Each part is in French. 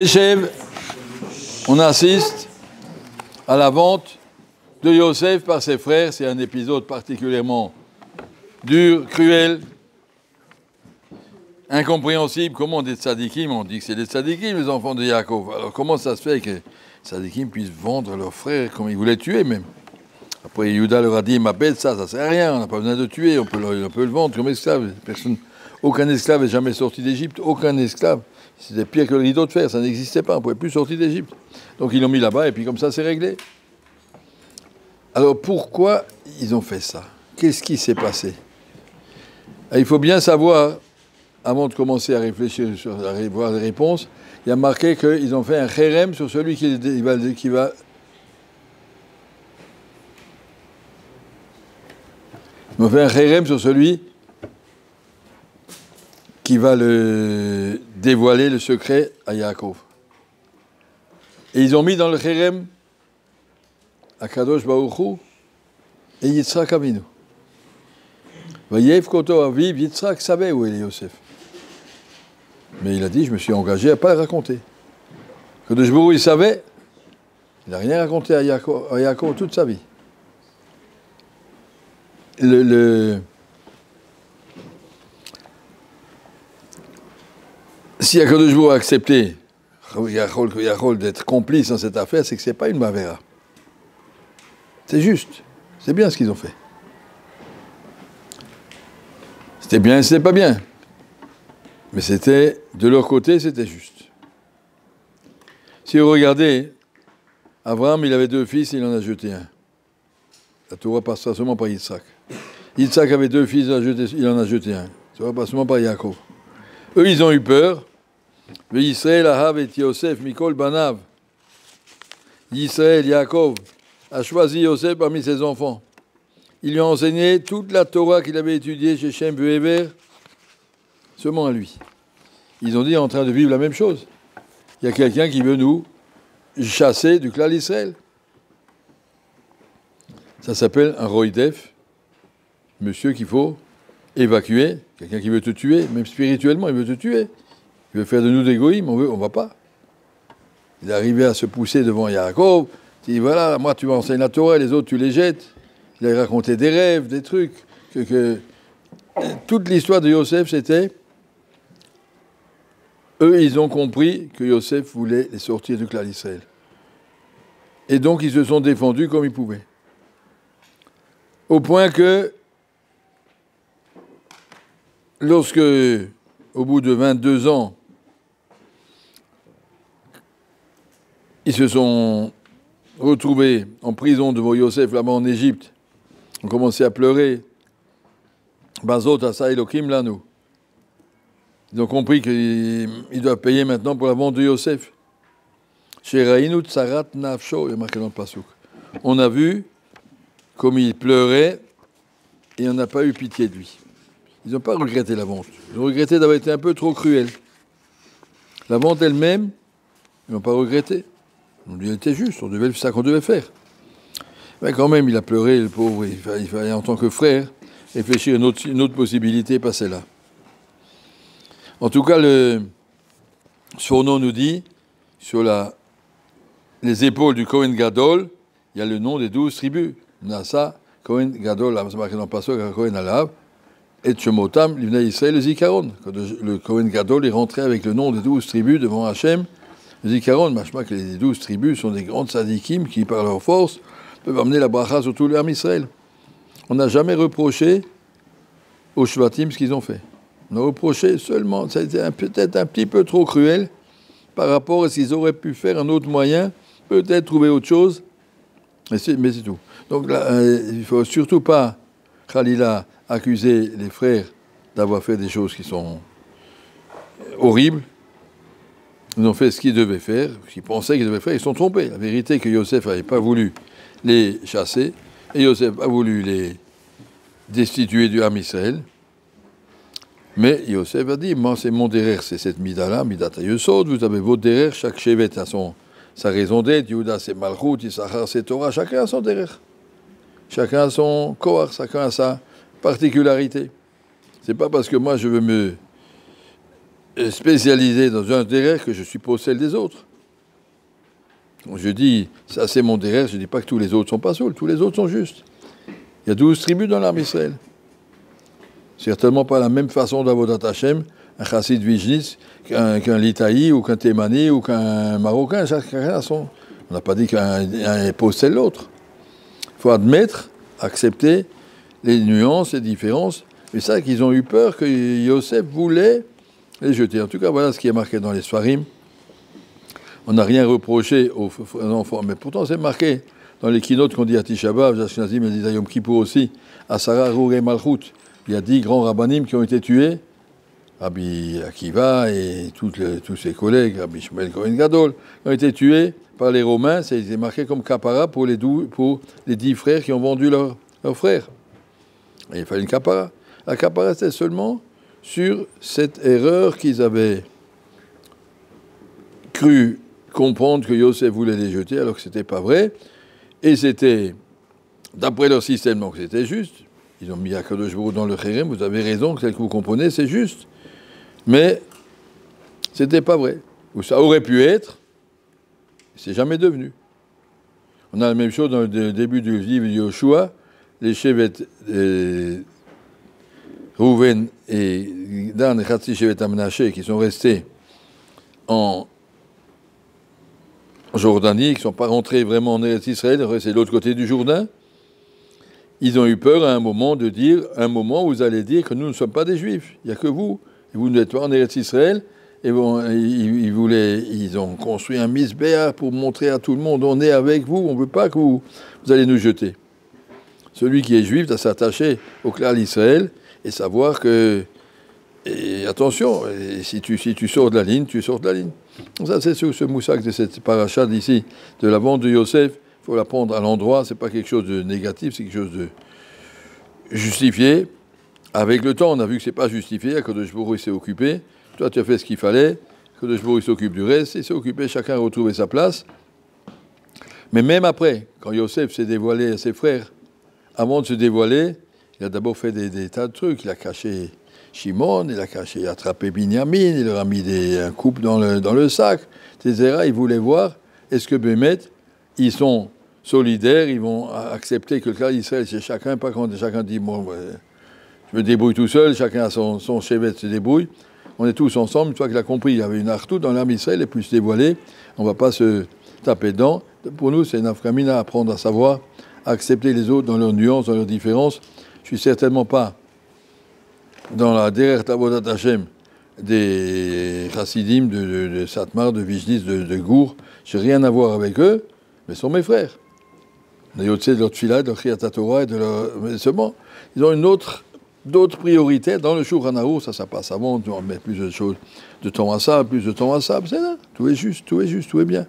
Shev, on assiste à la vente de Yosef par ses frères. C'est un épisode particulièrement dur, cruel, incompréhensible. Comment des tzadikim, on dit que c'est des tzadikim, les enfants de Yaakov. Alors comment ça se fait que les tzadikim puissent vendre leurs frères comme ils voulaient tuer même? Après, Yehuda leur a dit, ma bête, ça sert à rien, on n'a pas besoin de tuer, on peut le vendre comme esclave. Aucun esclave n'est jamais sorti d'Égypte, aucun esclave. C'était pire que le rideau de fer, ça n'existait pas, on ne pouvait plus sortir d'Égypte. Donc ils l'ont mis là-bas et puis comme ça c'est réglé. Alors pourquoi ils ont fait ça? Qu'est-ce qui s'est passé? Il faut bien savoir, avant de commencer à réfléchir, à voir les réponses, il y a marqué qu'ils ont fait un chérem sur celui qui va Ils ont fait un chérem sur celui qui va dévoiler le secret à Yaakov. Et ils ont mis dans le chérem Akadosh Baruch Hu et Yitzhak Avinu. Vayev Koto Aviv, Yitzhak savait où est Yosef. Mais il a dit, je me suis engagé à ne pas le raconter. Akadosh Baruch Hu, il savait, il n'a rien raconté à Yaakov toute sa vie. Si Akadosh Baruch Hu a accepté Yachol d'être complice dans cette affaire, c'est que ce n'est pas une Mavera. C'est juste. C'est bien ce qu'ils ont fait. C'était bien et c'était pas bien. Mais c'était, de leur côté, c'était juste. Si vous regardez, Abraham, il avait 2 fils, il en a jeté un. La Torah passera seulement par Yitzhak. Yitzhak avait 2 fils, il en a jeté un. La Torah passe seulement par Yaakov. Eux, ils ont eu peur. Yisraël, Ahav et Yosef, Mikol Banav. Yisraël, Yaakov, a choisi Yosef parmi ses enfants. Il lui a enseigné toute la Torah qu'il avait étudiée chez Shem Ve'ever, seulement à lui. Ils ont dit, en train de vivre la même chose. Il y a quelqu'un qui veut nous chasser du clan d'Israël. Ça s'appelle un roïdef, monsieur qu'il faut évacuer, quelqu'un qui veut te tuer, même spirituellement, il veut te tuer. Il veut faire de nous des goïms, on ne va pas. Il est arrivé à se pousser devant Yaakov, il dit voilà, moi tu m'enseignes la Torah, les autres tu les jettes. Il a raconté des rêves, des trucs. Toute l'histoire de Yosef, c'était, eux ils ont compris que Yosef voulait les sortir du clan d'Israël. Et donc ils se sont défendus comme ils pouvaient. Au point que, lorsque, au bout de 22 ans, ils se sont retrouvés en prison devant Yosef, là-bas en Égypte, ont commencé à pleurer. Bazot asa Elokim lanu. Ils ont compris qu'ils doivent payer maintenant pour la vente de Yosef. Sherainu tsarat nafsho, il y a marqué dans le pasuk. On a vu comme il pleurait et on n'a pas eu pitié de lui. Ils n'ont pas regretté la vente. Ils ont regretté d'avoir été un peu trop cruels. La vente elle-même, ils n'ont pas regretté. On lui était juste, c'est ça qu'on devait faire. Mais quand même, il a pleuré, le pauvre. Il fallait en tant que frère, réfléchir à une autre possibilité, pas celle-là. En tout cas, le Sforno nous dit, sur les épaules du Kohen Gadol, il y a le nom des 12 tribus. Nasa, Kohen Gadol, là, c'est marqué dans le passage, Kohen Alav, et Tchemotam, l'Ibn Israël, le Zikaron. Quand le Kohen Gadol est rentré avec le nom des 12 tribus devant Hachem, le Zikaron, machma que les 12 tribus sont des grandes tzadikim qui, par leur force, peuvent amener la bracha sur tout l'Am Israël. On n'a jamais reproché aux Shvatim ce qu'ils ont fait. On a reproché seulement, ça a été peut-être un petit peu trop cruel par rapport à ce qu'ils auraient pu faire un autre moyen, peut-être trouver autre chose, mais c'est tout. Donc là, il ne faut surtout pas, Khalila, accuser les frères d'avoir fait des choses qui sont horribles. Ils ont fait ce qu'ils devaient faire, ce qu'ils pensaient qu'ils devaient faire, ils se sont trompés. La vérité est que Yosef n'avait pas voulu les chasser, et Yosef a voulu les destituer du Ham Israël. Mais Yosef a dit, moi c'est mon derer, c'est cette mida-là, midata Yesod, vous avez votre derer, chaque chevet a sa raison d'être, Yehuda c'est Malchut, Issachar c'est Torah, chacun a son derer. Chacun a son koar, chacun a sa particularité. C'est pas parce que moi je veux spécialisé dans un derrière que je suppose celle des autres. Je dis, ça c'est mon derrière, je ne dis pas que tous les autres sont pas saules, tous les autres sont justes. Il y a 12 tribus dans l'armée Israël. Certainement pas la même façon d'Avodat Hashem, un chassid Vijnis, qu'un Litaï ou qu'un Thémani ou qu'un Marocain, chacun a son. On n'a pas dit qu'un possède l'autre. Il faut admettre, accepter les nuances, les différences. Mais ça qu'ils ont eu peur que Yosef voulait les jeter. En tout cas, voilà ce qui est marqué dans les Sfarim. On n'a rien reproché aux enfants, mais pourtant c'est marqué dans les keynotes qu'on dit à Tisha B'Av, Ashkenazim et à Yom Kippour aussi, à Sarah Rouré Malchut. Il y a 10 grands rabbanim qui ont été tués, Rabbi Akiva et tous ses collègues, Rabbi Shmuel Kohen Gadol, ont été tués par les Romains. C'est marqué comme kapara pour les 10 frères qui ont vendu leurs frères. Et il fallait une kapara. La kapara, c'était seulement sur cette erreur qu'ils avaient cru comprendre que Yosef voulait les jeter, alors que ce n'était pas vrai. Et c'était, d'après leur système, donc c'était juste. Ils ont mis Akadosh Baruch Hu dans le Kherem, vous avez raison, celle que vous comprenez, c'est juste. Mais ce n'était pas vrai. Ou ça aurait pu être, c'est jamais devenu. On a la même chose dans le début du livre de Yoshua, les Shevet Rouven et Dan et Chatzi Shevet Amnaché qui sont restés en Jordanie, qui ne sont pas rentrés vraiment en Eretz Israël, c'est de l'autre côté du Jourdain. Ils ont eu peur à un moment de dire, un moment où vous allez dire que nous ne sommes pas des Juifs, il n'y a que vous, et vous n'êtes pas en Eretz Israël. Et bon, ils ont construit un misbéa pour montrer à tout le monde, on est avec vous, on ne veut pas que vous allez nous jeter. Celui qui est juif doit s'attacher au clan d'Israël et savoir que, et attention, si tu sors de la ligne, tu sors de la ligne. Ça, c'est ce moussak de cette paracha d'ici, de la vente de Yosef. Il faut la prendre à l'endroit, c'est pas quelque chose de négatif, c'est quelque chose de justifié. Avec le temps, on a vu que c'est pas justifié, Akadosh Baruch Hu s'est occupé. Toi, tu as fait ce qu'il fallait, Akadosh Baruch Hu s'occupe du reste, il s'est occupé, chacun a retrouvé sa place. Mais même après, quand Yosef s'est dévoilé à ses frères, avant de se dévoiler, il a d'abord fait des tas de trucs. Il a caché Shimon, il a attrapé Binyamin, il leur a mis un couple dans le sac, etc. Il voulait voir, est-ce que Bémet, ils sont solidaires, ils vont accepter que le cas d'Israël, c'est chacun, pas quand chacun dit, bon, je me débrouille tout seul, chacun a son chevet se débrouille. On est tous ensemble, une fois qu'il a compris, il y avait une artout dans l'armée d'Israël, et puis se dévoiler, on ne va pas se taper dedans. Pour nous, c'est une afkamina à apprendre à savoir, à accepter les autres dans leurs nuances, dans leurs différences. Je suis certainement pas dans la derrière Avodat Hashem des chassidim de Satmar, de Vijnis, de Gour. Je n'ai rien à voir avec eux, mais ce sont mes frères. Les Yotzé de leur Tfila, de leur Kriyat Torah et de leur... Mais seulement, ils ont d'autres priorités. Dans le Shulchan Aruch, ça passe avant, on met plus de choses, de temps à ça, c'est là. Tout est juste, tout est bien.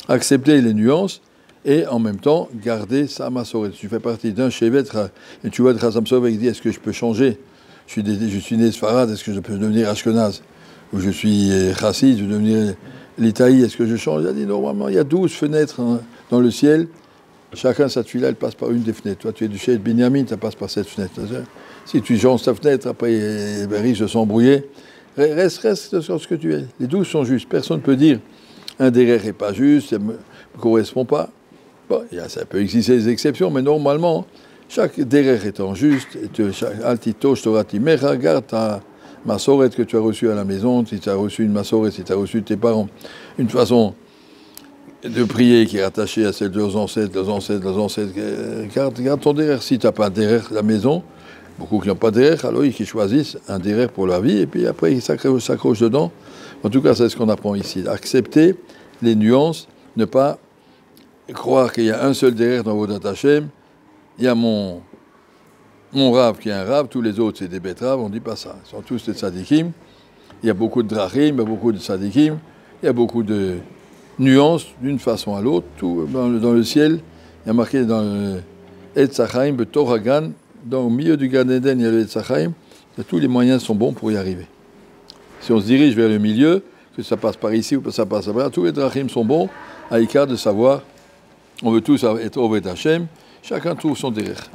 Accepter les nuances et en même temps garder sa massorette. Tu fais partie d'un Shevet et tu vois de Chazam Soveik dit est-ce que je peux changer? Je suis né Sfarad, est-ce que je peux devenir Ashkenaz? Ou je suis Chassid, je peux devenir Litaï, est-ce que je change? Il a dit normalement il y a 12 fenêtres dans le ciel. Chacun sa tuile, elle passe par une des fenêtres. Toi tu es du Shevet Binyamin, tu passes par cette fenêtre. Si tu changes ta fenêtre, après il risque de s'embrouiller. Reste sur ce que tu es. Les 12 sont justes. Personne ne peut dire un derrière n'est pas juste, ne correspond pas. Bon, ça peut exister des exceptions, mais normalement, chaque derrière étant juste, altitosh torati mecha, garde ta massorette que tu as reçue à la maison, si tu as reçu une massorette, si tu as reçu de tes parents, une façon de prier qui est attachée à celle de leurs ancêtres, garde ton derrière. Si tu n'as pas de derrière à la maison, beaucoup qui n'ont pas de derrière, alors ils choisissent un derrière pour la vie, et puis après ils s'accrochent dedans. En tout cas, c'est ce qu'on apprend ici. Accepter les nuances, ne pas croire qu'il y a un seul derrière dans Avodat Hashem. Il y a mon rave qui est un rave, tous les autres c'est des betteraves, on ne dit pas ça. Ils sont tous des tzadikim. Il y a beaucoup de drachim, il y a beaucoup de tzadikim, il y a beaucoup de nuances d'une façon à l'autre. Tout dans le ciel, il y a marqué dans le Etz Chaim, Betoragan, dans le milieu du Gan Eden, il y a le Etz Chaim. Tous les moyens sont bons pour y arriver. Si on se dirige vers le milieu, que ça passe par ici ou que ça passe par là, tous les drachim sont bons, à l'écart de savoir, on veut tous être Oved Hashem, chacun trouve son derrière.